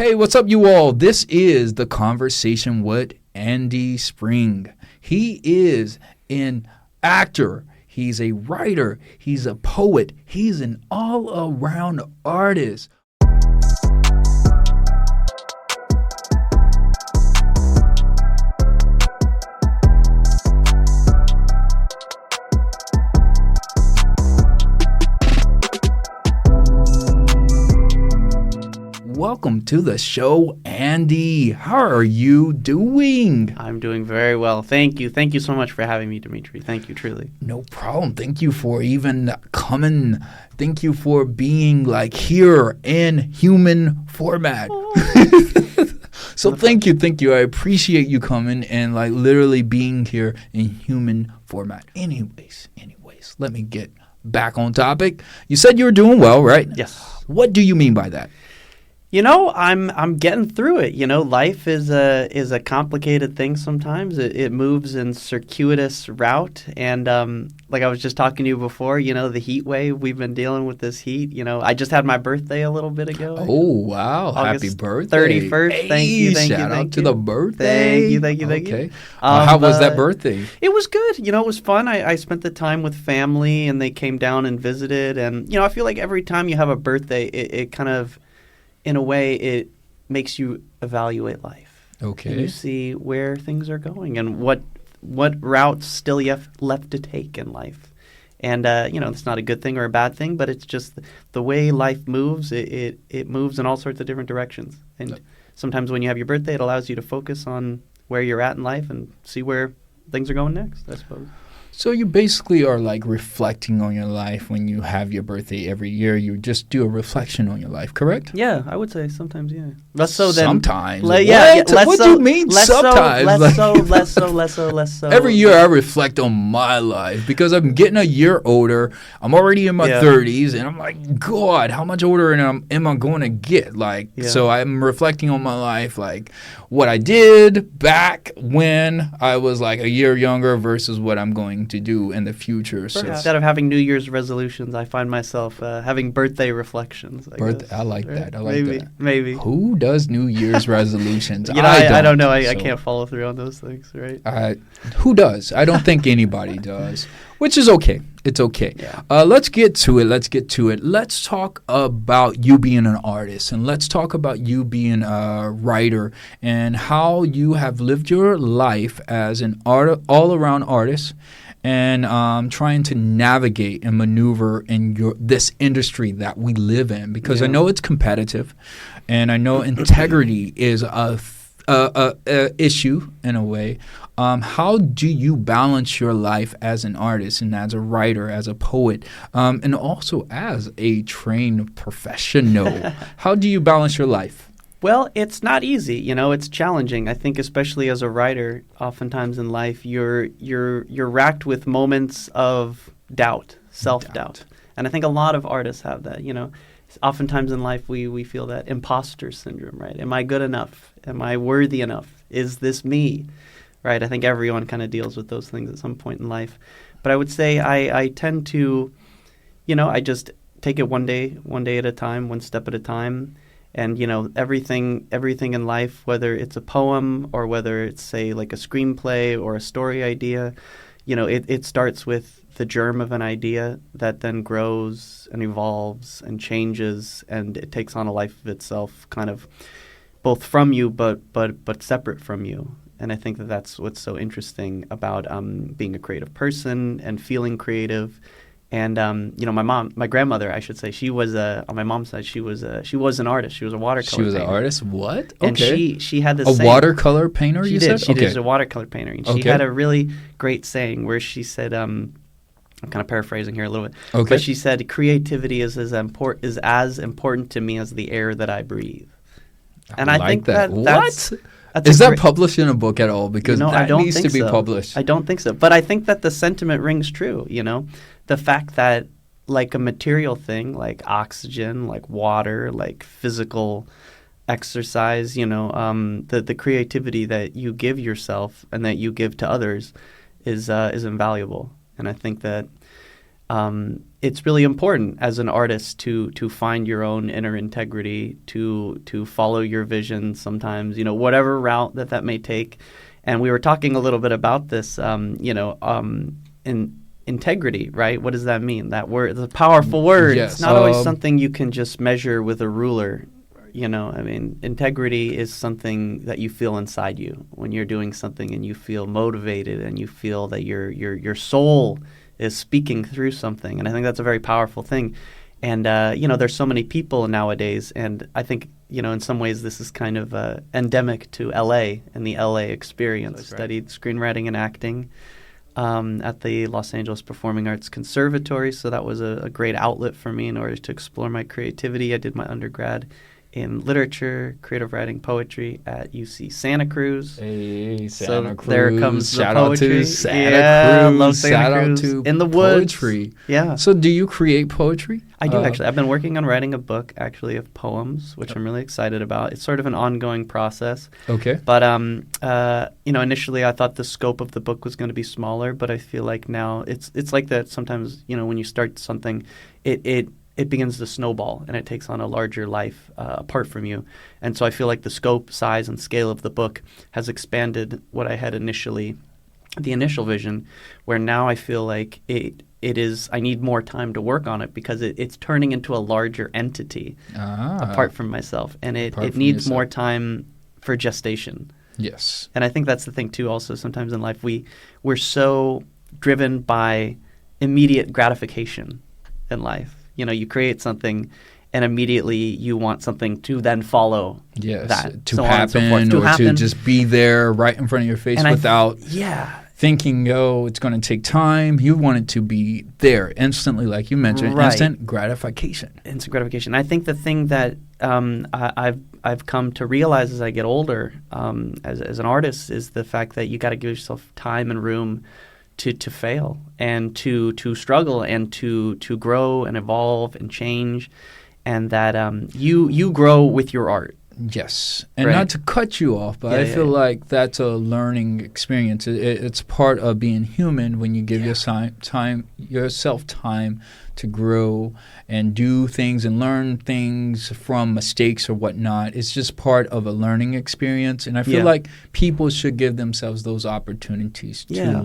Hey, what's up, you all? This is The Conversation with Andy Spring. He is an actor. He's a writer. He's a poet. He's an all-around artist. Welcome to the show, Andy. How are you doing? I'm doing very well. Thank you. Thank you so much for having me, Dimitri. Thank you, truly. No problem. Thank you for even coming. Thank you for being here in human format. So thank you. I appreciate you coming and literally being here in human format. Anyways, let me get back on topic. You said you were doing well, right? Yes. What do you mean by that? I'm getting through it. Life is a complicated thing sometimes. It moves in circuitous route. And like I was just talking to you before, the heat wave, we've been dealing with this heat. I just had my birthday a little bit ago. Oh, wow. August Happy birthday. 31st. Hey, Thank you. Shout out to the birthday. Thank you. Okay. How was that birthday? It was good. It was fun. I spent the time with family and they came down and visited. And, I feel like every time you have a birthday, it kind of, in a way, it makes you evaluate life. Okay. And you see where things are going and what routes still you have left to take in life. And, it's not a good thing or a bad thing, but it's just the way life moves. It moves in all sorts of different directions. And sometimes when you have your birthday, it allows you to focus on where you're at in life and see where things are going next, I suppose. So you basically are reflecting on your life when you have your birthday every year. You just do a reflection on your life, correct? Yeah, I would say sometimes, yeah. Sometimes. What do you mean sometimes? Less so. Every year I reflect on my life because I'm getting a year older. I'm already in my 30s, and I'm like, God, how much older am I going to get? So I'm reflecting on my life, what I did back when I was a year younger versus what I'm going to do in the future. So instead of having New Year's resolutions, I find myself having birthday reflections. I like that. I like that. Maybe. Who does New Year's resolutions? I don't know. I can't follow through on those things, right? Who does? I don't think anybody does, which is okay. It's okay. Yeah. Let's get to it. Let's talk about you being an artist, and let's talk about you being a writer and how you have lived your life as an all-around artist and trying to navigate and maneuver in this industry that we live in. Because I know it's competitive, and I know integrity is a issue in a way. How do you balance your life as an artist and as a writer, as a poet, and also as a trained professional? How do you balance your life? Well, it's not easy. It's challenging. I think especially as a writer, oftentimes in life, you're racked with moments of doubt, self-doubt. And I think a lot of artists have that, Oftentimes in life, we feel that imposter syndrome, right? Am I good enough? Am I worthy enough? Is this me? Right? I think everyone kind of deals with those things at some point in life. But I would say I tend to, I just take it one day at a time, one step at a time. And, everything in life, whether it's a poem or whether it's, say, a screenplay or a story idea, it starts with the germ of an idea that then grows and evolves and changes, and it takes on a life of itself, kind of both from you but separate from you. And I think that's what's so interesting about being a creative person and feeling creative. And my grandmother, I should say, she was on my mom's side. She was an artist. She was a watercolor. She was painter. an artist. What? And okay. she had this watercolor painter. She you did. said She did a watercolor painter. And she had a really great saying where she said, I'm kind of paraphrasing here a little bit. Okay. But she said, creativity is as important to me as the air that I breathe. And I think that's is that published in a book at all? Because that needs to be published. I don't think so. But I think that the sentiment rings true, The fact that a material thing like oxygen, like water, like physical exercise, the creativity that you give yourself and that you give to others is invaluable. And I think that it's really important as an artist to find your own inner integrity, to follow your vision sometimes, whatever route that may take. And we were talking a little bit about this, in integrity, right? What does that mean? That word, it's a powerful word. Yes. It's not always something you can just measure with a ruler. Integrity is something that you feel inside you when you're doing something and you feel motivated and you feel that your soul is speaking through something. And I think that's a very powerful thing. And, there's so many people nowadays, and I think, in some ways this is kind of endemic to L.A. and the L.A. experience. That's right. Studied screenwriting and acting at the Los Angeles Performing Arts Conservatory, so that was a great outlet for me in order to explore my creativity. I did my undergrad in literature, creative writing, poetry at UC Santa Cruz. Hey, Santa Cruz. There comes Shout the poetry. out to Santa Cruz. Love Santa Shout Cruz. out to In the woods. poetry. Yeah. So do you create poetry? I do, actually. I've been working on writing a book, actually, of poems, which I'm really excited about. It's sort of an ongoing process. Okay. But, initially I thought the scope of the book was going to be smaller, but I feel like now it's like that sometimes, when you start something, it begins to snowball and it takes on a larger life apart from you. And so I feel like the scope, size, and scale of the book has expanded what I had initially, the initial vision, where now I feel like I need more time to work on it because it's turning into a larger entity apart from myself. And it needs more time for gestation. Yes. And I think that's the thing too also sometimes in life. We're so driven by immediate gratification in life. You create something and immediately you want something to then follow that. To so happen on and so forth. to just be there right in front of your face and without thinking, it's going to take time. You want it to be there instantly, like you mentioned, instant gratification. Instant gratification. I think the thing that I've come to realize as I get older as an artist is the fact that you got to give yourself time and room to fail and to struggle and to grow and evolve and change, and that you grow with your art. Yes. And not to cut you off, but I feel like that's a learning experience. It's part of being human when you give yourself time to grow and do things and learn things from mistakes or whatnot. It's just part of a learning experience. And I feel like people should give themselves those opportunities to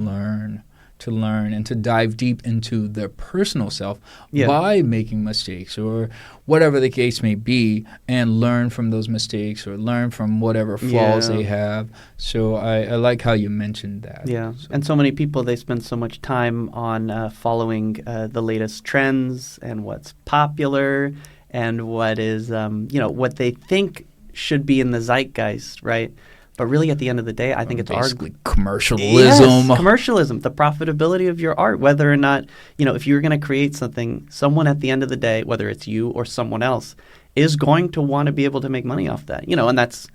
learn and to dive deep into their personal self by making mistakes or whatever the case may be, and learn from those mistakes or learn from whatever flaws they have. So I like how you mentioned that. Yeah. So. And so many people, they spend so much time on following the latest trends and what's popular and what is, what they think should be in the zeitgeist, right? But really, at the end of the day, I think it's basically commercialism. Yes, commercialism, the profitability of your art, whether or not, if you're going to create something, someone at the end of the day, whether it's you or someone else, is going to want to be able to make money off that. And that's,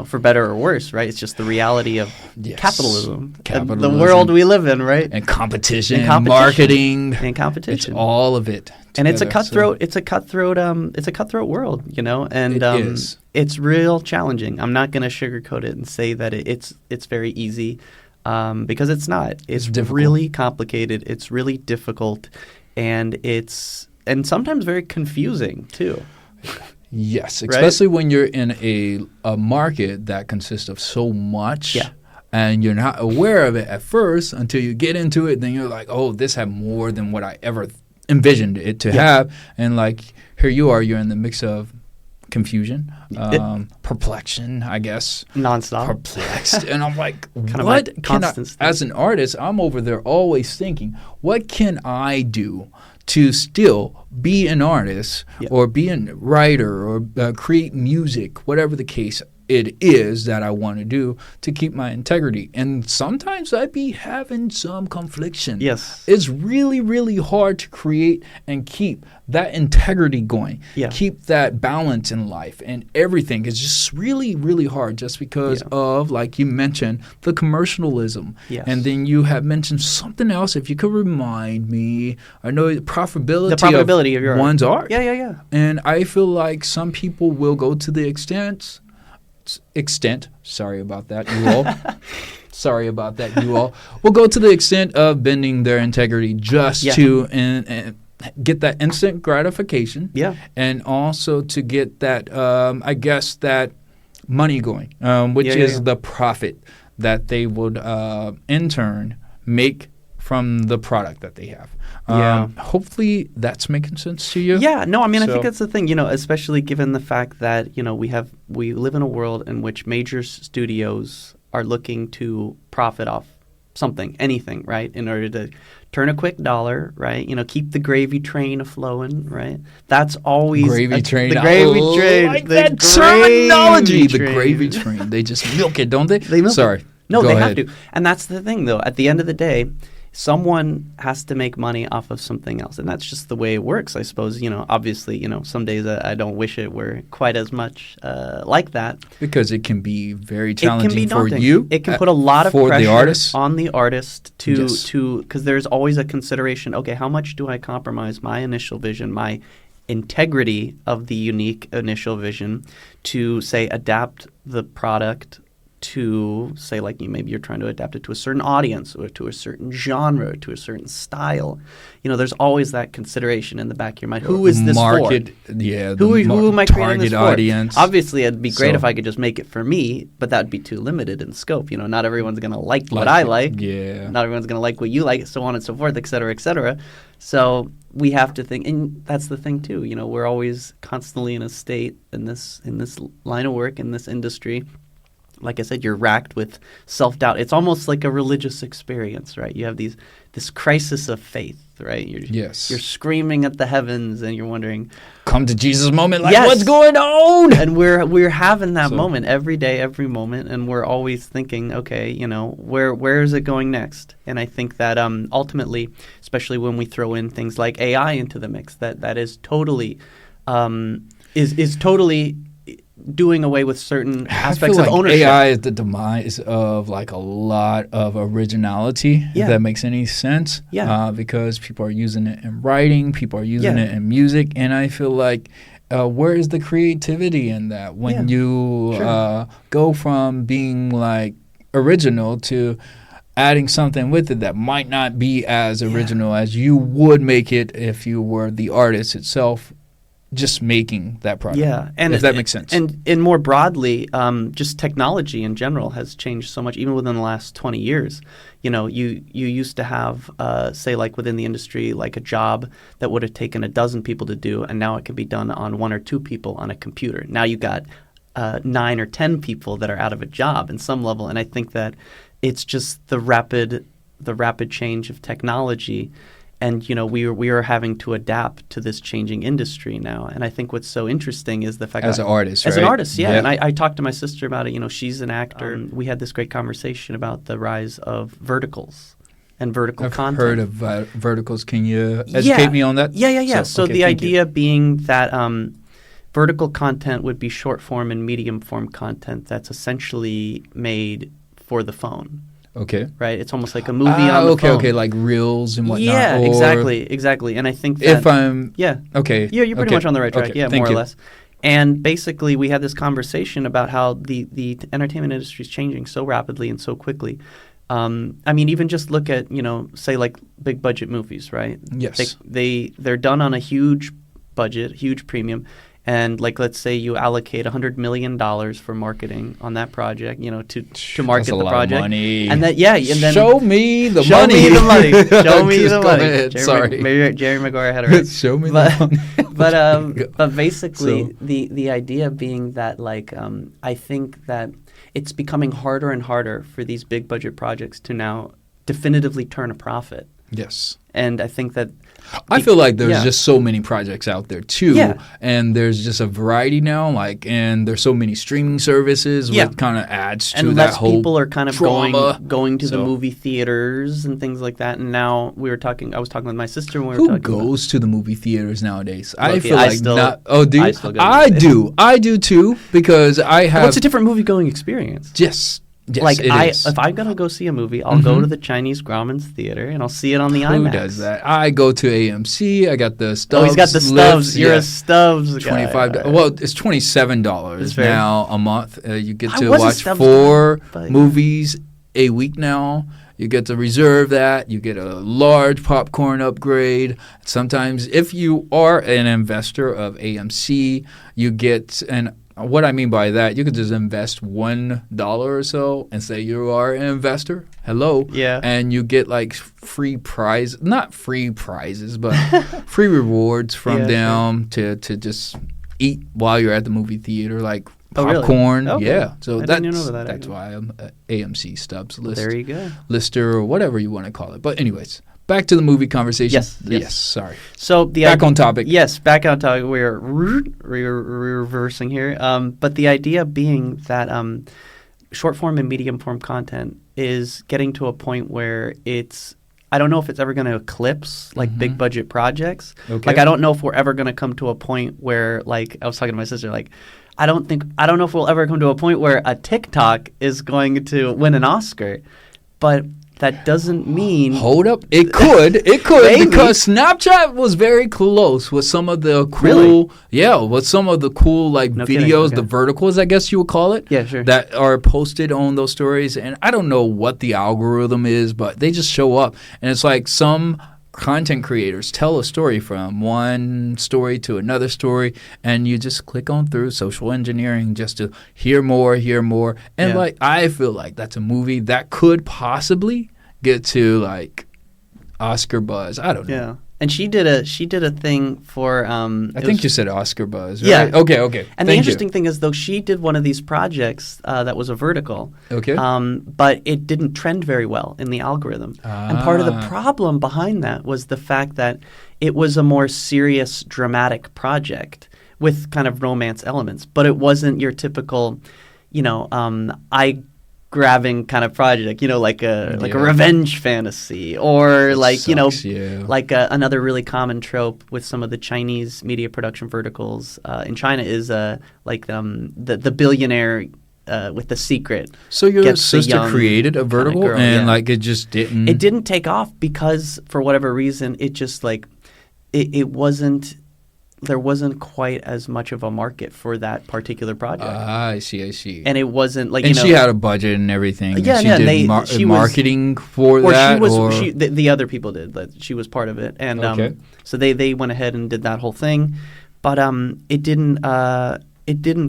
for better or worse, right? It's just the reality of capitalism, the world we live in, right? And competition, marketing, and competition. It's all of it. And it's a cutthroat. It's a cutthroat world, and it is. It's real challenging. I'm not going to sugarcoat it and say that it's very easy, because it's not. It's really complicated. It's really difficult, and and sometimes very confusing too. Yes, especially when you're in a market that consists of so much. Yeah. And you're not aware of it at first until you get into it. Then you're like, oh, this had more than what I ever envisioned it to have. And here you are, you're in the mix of confusion, perplexion, I guess. Nonstop. Perplexed. And I'm like, what can I, as an artist, I'm over there always thinking, what can I do to still be an artist or be a writer or create music, whatever the case it is that I want to do to keep my integrity. And sometimes I'd be having some confliction. Yes. It's really, really hard to create and keep that integrity going. Yeah. Keep that balance in life and everything. It's just really, really hard just because of, like you mentioned, the commercialism. Yes. And then you have mentioned something else. If you could remind me, I know the profitability of your one's art. Yeah. And I feel like some people will go to the extent, sorry about that, you all, Sorry about that, you all. Will go to the extent of bending their integrity just to and get that instant gratification. Yeah. And also to get that, I guess, that money going, which is the profit that they would in turn make from the product that they have. Hopefully that's making sense to you. Yeah, no, I mean, I think that's the thing, especially given the fact that, we live in a world in which major studios are looking to profit off something, anything, right, in order to turn a quick dollar, right, keep the gravy train a-flowing, right? That's always gravy train. The gravy train. Like that terminology. The gravy train. They just milk it, don't they? They milk it. No, Go they ahead. have to. And that's the thing, though. At the end of the day, someone has to make money off of something else. And that's just the way it works, I suppose. Obviously, some days I don't wish it were quite as much like that. Because it can be very challenging for daunting. you. It can put a lot of pressure on the artist to because there's always a consideration, okay, how much do I compromise my initial vision, my integrity of the unique initial vision to, say, adapt the product to, say, like maybe you're trying to adapt it to a certain audience or to a certain genre or to a certain style. There's always that consideration in the back of your mind. Who is this market, for? Yeah. Who am I creating this for? Audience. Obviously, it'd be great if I could just make it for me, but that would be too limited in scope. Not everyone's going to like what I like. Yeah. Not everyone's going to like what you like, so on and so forth, et cetera, et cetera. So we have to think, and that's the thing too. We're always constantly in a state in this line of work, in this industry. Like I said, you're racked with self-doubt. It's almost like a religious experience, right? You have this crisis of faith, right? You're screaming at the heavens, and you're wondering, come to Jesus moment, like what's going on? And we're having that moment every day, every moment, and we're always thinking, okay, where is it going next? And I think that ultimately, especially when we throw in things like AI into the mix, that is totally is totally doing away with certain aspects of ownership. AI is the demise of like a lot of originality, if that makes any sense. Yeah. Because people are using it in writing, people are using it in music, and I feel like where is the creativity in that when you go from being like original to adding something with it that might not be as original as you would make it if you were the artist itself just making that product. Yeah, and if that makes sense. And more broadly, just technology in general has changed so much, even within the last 20 years. You used to have, say, like within the industry, like a job that would have taken a dozen people to do, and now it can be done on one or two people on a computer. Now you got 9 or 10 people that are out of a job in some level, and I think that it's just the rapid change of technology. And, we are having to adapt to this changing industry now. And I think what's so interesting is the fact as an artist, as right? an artist, yeah. Yep. And I talked to my sister about it. she's an actor. We had this great conversation about the rise of verticals and vertical content. I've heard of verticals. Can you educate me on that? Yeah. So the idea being that vertical content would be short form and medium form content that's essentially made for the phone. Okay. Right? It's almost like a movie on the phone. Okay, like reels and whatnot. Yeah, exactly. And I think that... If I'm... Yeah. Okay. Yeah, you're pretty much on the right track. Okay. Yeah, more or less. And basically, we had this conversation about how the entertainment industry is changing so rapidly and so quickly. Even just look at, say like big budget movies, right? Yes. They're done on a huge budget, huge premium. And like, let's say you allocate $100 million for marketing on that project, to market the project. That's a lot of money. And then show me the money. Show me the money. Show me the money. Ahead. Sorry, Jerry Maguire had it right. Show me the money. But basically, the idea being that I think that it's becoming harder and harder for these big budget projects to now definitively turn a profit. Yes. And I think that I feel like there's just so many projects out there too, and there's just a variety now. And there's so many streaming services, which kind of adds to and that whole people are kind of drama. going to the movie theaters and things like that. And now I was talking with my sister when we Who were talking. Who goes to the movie theaters nowadays? I feel like not. Oh, do you? I do too, because I have. What's a different movie going experience? Yes. Yes, if I'm gonna go see a movie, I'll go to the Chinese Grauman's theater and I'll see it on the IMAX. Who does that? I go to AMC. I got the Stubbs. Oh, he's got the Stubbs. You're a Stubbs guy. $25. Well, it's $27 now a month. You get to watch Stubbs 4 guy, movies a week now. You get to reserve that. You get a large popcorn upgrade. Sometimes if you are an investor of AMC, you get an what I mean by that, you could just invest $1 or so and say you are an investor. Hello. Yeah. And you get like free prize, not free prizes, but free rewards from them to just eat while you're at the movie theater, like popcorn. Really? Okay. Yeah. So that's why I'm AMC Stubs list. There you go. Lister or whatever you want to call it. But anyways, back to the movie conversation. Yes. Sorry. So back on topic. Yes, back on topic. We're reversing here. But the idea being that short form and medium form content is getting to a point where I don't know if it's ever going to eclipse like big budget projects. Okay. Like I don't know if we're ever going to come to a point where, like, I was talking to my sister, like, I don't know if we'll ever come to a point where a TikTok is going to win an Oscar, but that doesn't mean... Hold up. It could. Maybe. Because Snapchat was very close with some of the cool... Really? Yeah, with some of the cool No videos, kidding. Okay. the verticals, I guess you would call it. Yeah, sure. That are posted on those stories. And I don't know what the algorithm is, but they just show up. And it's like some content creators tell a story from one story to another story, and you just click on through social engineering just to hear more. And like I feel like that's a movie that could possibly get to like Oscar buzz. I don't know. Yeah. And she did a thing for I think you said Oscar buzz, right? Yeah. Okay. And the interesting thing is, though, she did one of these projects that was a vertical. Okay. But it didn't trend very well in the algorithm. And part of the problem behind that was the fact that it was a more serious, dramatic project with kind of romance elements. But it wasn't your typical, eye-grabbing kind of project, like a revenge fantasy, or another really common trope with some of the Chinese media production verticals in China is the billionaire with The Secret. So your sister created a vertical girl, and like it just didn't... It didn't take off because for whatever reason it just like it wasn't... There wasn't quite as much of a market for that particular project. I see. And it wasn't like, and she had a budget and everything. Yeah, and she did marketing for that? The other people did. But she was part of it. And so they went ahead and did that whole thing. But it didn't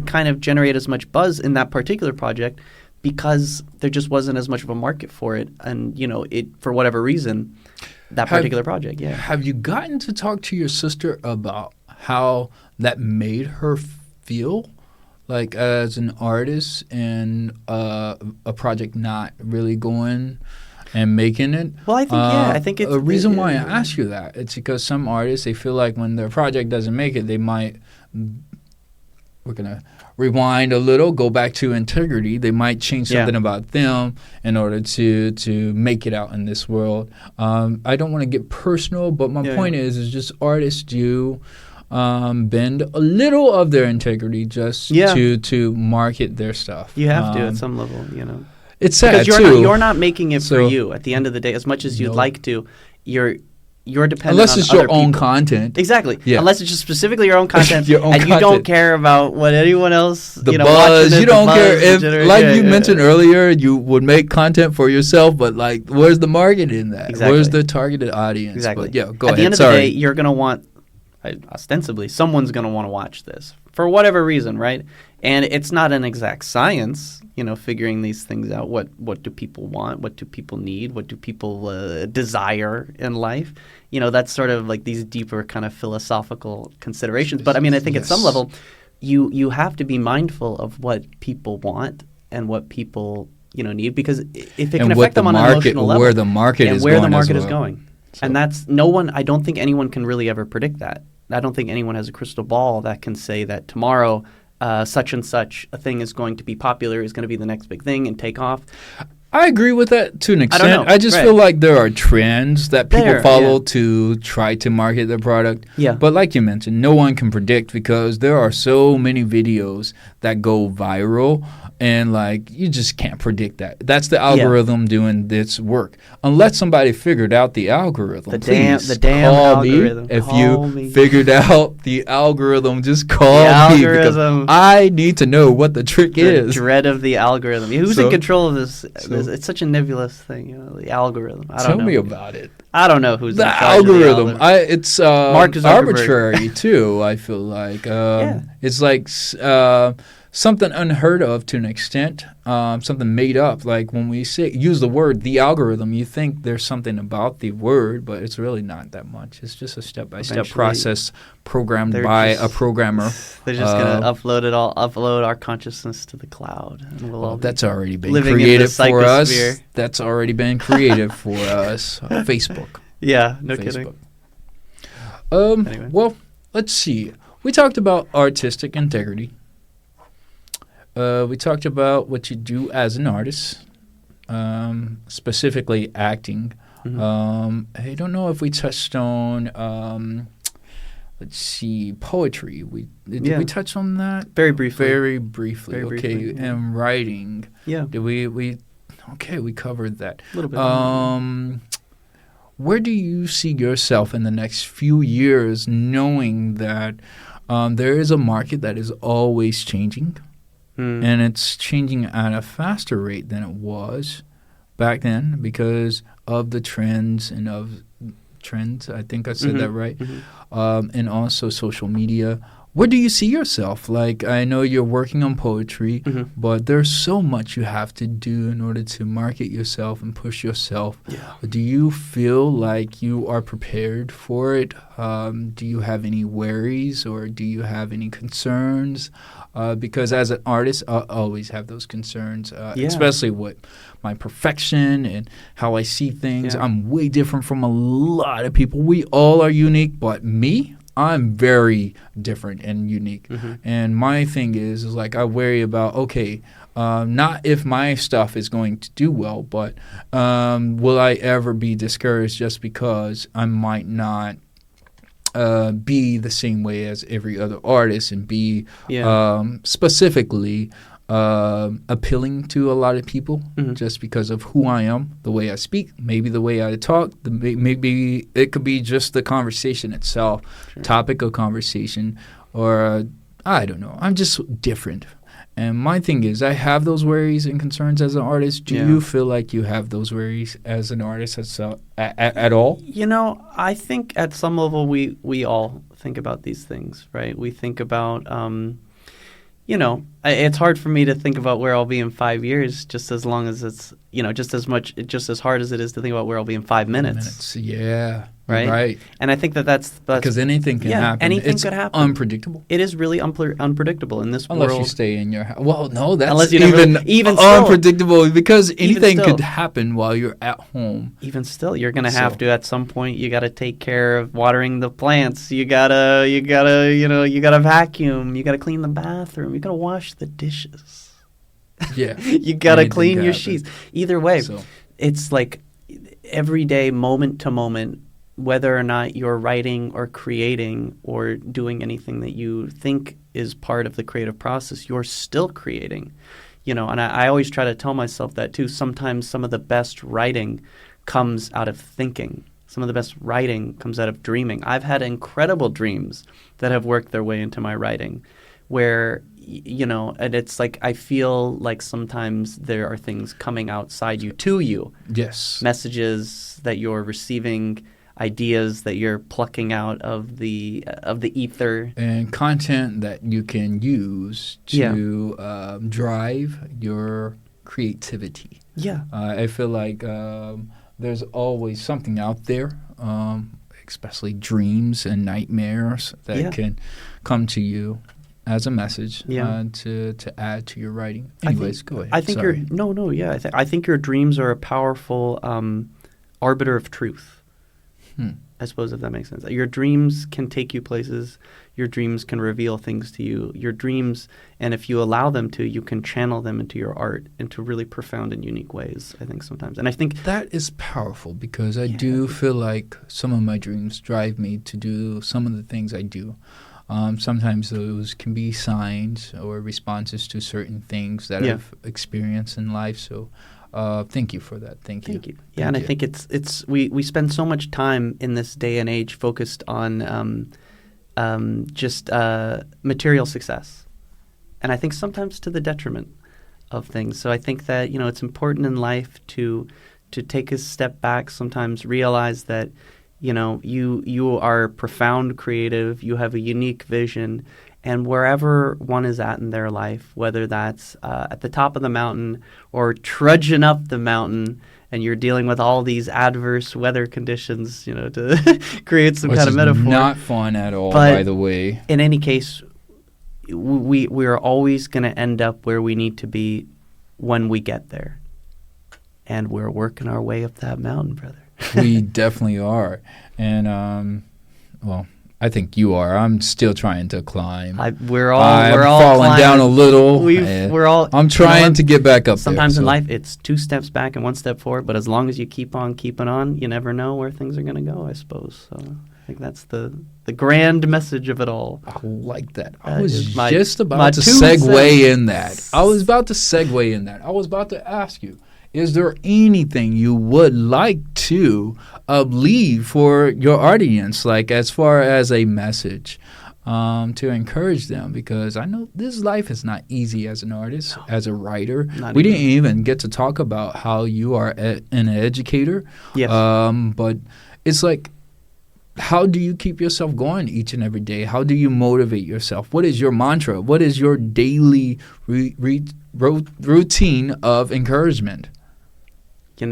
kind of generate as much buzz in that particular project because there just wasn't as much of a market for it. And, it for whatever reason, that particular project, yeah. Have you gotten to talk to your sister about how that made her feel, like as an artist and a project not really going and making it? Well, I think it's a reason why I ask you that. It's because some artists, they feel like when their project doesn't make it, they might. We're gonna rewind a little, go back to integrity. They might change something about them in order to make it out in this world. I don't want to get personal, but my point is just artists do bend a little of their integrity just to market their stuff. You have to at some level, It's sad because you're not making it for you. At the end of the day, as much as you'd like to, you're dependent unless on it's other your own people. Content. Exactly. Yeah. Unless it's just specifically your own content, your own and content. you don't care about what anyone else, The buzz. watching it, You don't care if, you mentioned earlier, you would make content for yourself, but like, where's the market in that? Exactly. Where's the targeted audience? Exactly. But, go At ahead. the end of the day, you're going to want, ostensibly, someone's going to want to watch this for whatever reason, right? And it's not an exact science, figuring these things out. What do people want? What do people need? What do people desire in life? That's sort of like these deeper kind of philosophical considerations. But I mean, I think at some level, you have to be mindful of what people want and what people need, because if it can affect them on an emotional level, where the market is going. And that's I don't think anyone can really ever predict that. I don't think anyone has a crystal ball that can say that tomorrow such and such a thing is going to be popular, is going to be the next big thing and take off. I agree with that to an extent. I don't know. I just feel like there are trends that people follow to try to market their product. Yeah. But like you mentioned, no one can predict because there are so many videos that go viral And like you just can't predict that. That's the algorithm doing this work. Unless somebody figured out the algorithm. The Please damn call algorithm. me if Call you me. figured out the algorithm. Just call The me because algorithm. I need to know what the trick The is. dread of the algorithm. Who's So- in control of this? so- It's such a nebulous thing, you know, the algorithm. I don't Tell know. me about it. I don't know who's The in charge of the algorithm. It's Mark Zuckerberg. arbitrary too. I feel like Yeah. it's like something unheard of to an extent. Something made up. Like when we use the word the algorithm, you think there's something about the word, but it's really not that much. It's just a step-by-step Eventually, process programmed they're by a just- programmer. They're just gonna upload our consciousness to the cloud, and we'll all Well, be that's already been living in the created for us. psychosphere. That's already been created for us. Facebook. Yeah, no Facebook. kidding. Anyway. Well, let's see. We talked about artistic integrity. We talked about what you do as an artist, specifically acting. Mhm. I don't know if we touched on, let's see, poetry. Did Yeah. we touch on that? Very briefly. Very briefly. Very Okay, briefly, yeah. and writing. Yeah, Did we? Okay, we covered that. a little bit. Where do you see yourself in the next few years, knowing that there is a market that is always changing, and it's changing at a faster rate than it was back then because of the trends and of trends. I think I said that right. And also social media. Where do you see yourself? Like, I know you're working on poetry, but there's so much you have to do in order to market yourself and push yourself. Yeah. Do you feel like you are prepared for it? Do you have any worries or do you have any concerns? Because as an artist, I always have those concerns, especially with my perfection and how I see things. Yeah. I'm way different from a lot of people. We all are unique, but me, I'm very different and unique. And my thing is like I worry about, okay, not if my stuff is going to do well, but will I ever be discouraged just because I might not be the same way as every other artist and be specifically appealing to a lot of people just because of who I am, the way I speak, maybe the way I talk, maybe it could be just the conversation itself, topic of conversation, or I don't know. I'm just different. And my thing is, I have those worries and concerns as an artist. Do you feel like you have those worries as an artist at all? You know, I think at some level we all think about these things, right? We think about, you know, it's hard for me to think about where I'll be in 5 years, just as long as it's, you know, just as hard as it is to think about where I'll be in 5 minutes. Yeah. Right. And I think that's because anything can happen. Anything could happen. Unpredictable. It is really unpredictable in this Unless world. you stay in your house. Well, no, that's Unless you even still, unpredictable because anything still. could happen while you're at home. Even still, you're gonna have to at some point. You got to take care of watering the plants. You gotta vacuum. You gotta clean the bathroom. You gotta wash the dishes. Yeah. You gotta Anything clean could your happen. sheets. Either way, So. it's like every day, moment to moment. Whether or not you're writing or creating or doing anything that you think is part of the creative process, you're still creating, you know. And I always try to tell myself that too. Sometimes some of the best writing comes out of thinking. Some of the best writing comes out of dreaming. I've had incredible dreams that have worked their way into my writing, where you know, and it's like I feel like sometimes there are things coming outside you to you. Yes. Messages that you're receiving, ideas that you're plucking out of the ether, and content that you can use to drive your creativity. Yeah. I feel like there's always something out there, especially dreams and nightmares that can come to you as a message to add to your writing. Anyways, go ahead. I think I think your dreams are a powerful arbiter of truth. I suppose, if that makes sense. Your dreams can take you places. Your dreams can reveal things to you. Your dreams, and if you allow them to, you can channel them into your art into really profound and unique ways, I think, sometimes. And I think that is powerful because I do feel like some of my dreams drive me to do some of the things I do. Sometimes those can be signs or responses to certain things that I've experienced in life. So thank you for that. Thank you. Yeah, and I think it's we spend so much time in this day and age focused on just material success, and I think sometimes to the detriment of things. So I think that it's important in life to take a step back. Sometimes realize that you are profound creative. You have a unique vision. And wherever one is at in their life, whether that's at the top of the mountain or trudging up the mountain, and you're dealing with all these adverse weather conditions, to create some kind of metaphor. Not fun at all, by the way. In any case, we are always going to end up where we need to be when we get there. And we're working our way up that mountain, brother. We definitely are. And, I think you are. I'm still trying to climb. We're all falling climbing. down a little. We're all. I'm trying to get back up sometimes there. In life, it's 2 steps back and 1 step forward. But as long as you keep on keeping on, you never know where things are going to go, I suppose. So I think that's the grand message of it all. I like that. I was just about to segue in that. I was about to ask you, is there anything you would like to leave for your audience, like as far as a message to encourage them? Because I know this life is not easy as an artist, as a writer. We didn't even get to talk about how you are an educator. Yes. But it's like, how do you keep yourself going each and every day? How do you motivate yourself? What is your mantra? What is your daily routine of encouragement? I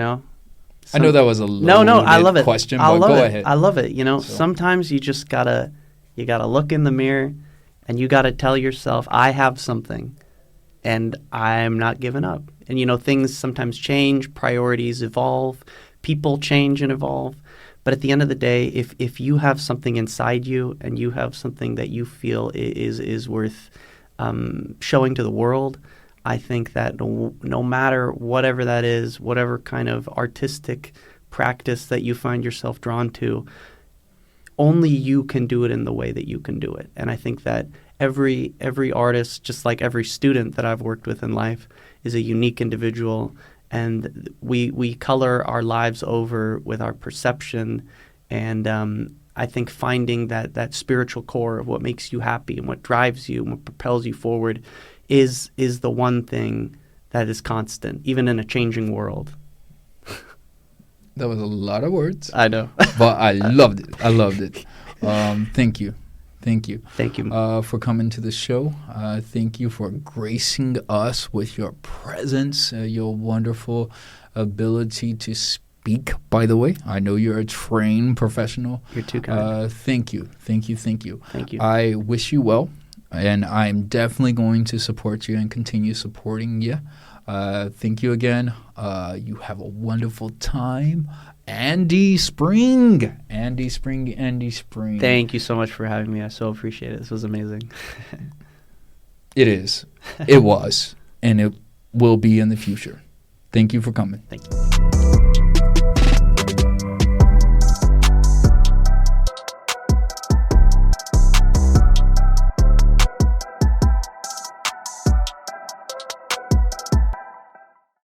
know that was a I love it. Question, but go ahead. I love it. Sometimes you just gotta look in the mirror, and you gotta tell yourself, I have something, and I'm not giving up. And things sometimes change, priorities evolve, people change and evolve. But at the end of the day, if you have something inside you, and you have something that you feel is worth showing to the world, I think that no matter whatever that is, whatever kind of artistic practice that you find yourself drawn to, only you can do it in the way that you can do it. And I think that every artist, just like every student that I've worked with in life, is a unique individual. And we color our lives over with our perception. And I think finding that spiritual core of what makes you happy and what drives you and what propels you forward is the one thing that is constant, even in a changing world. That was a lot of words. I know. But I loved it. Thank you. Thank you. For coming to the show. Thank you for gracing us with your presence, your wonderful ability to speak, by the way. I know you're a trained professional. You're too kind. Thank you. Thank you. I wish you well. And I'm definitely going to support you and continue supporting you. Thank you again. You have a wonderful time. Andy Spring. Thank you so much for having me. I so appreciate it. This was amazing. It is. It was. And it will be in the future. Thank you for coming. Thank you.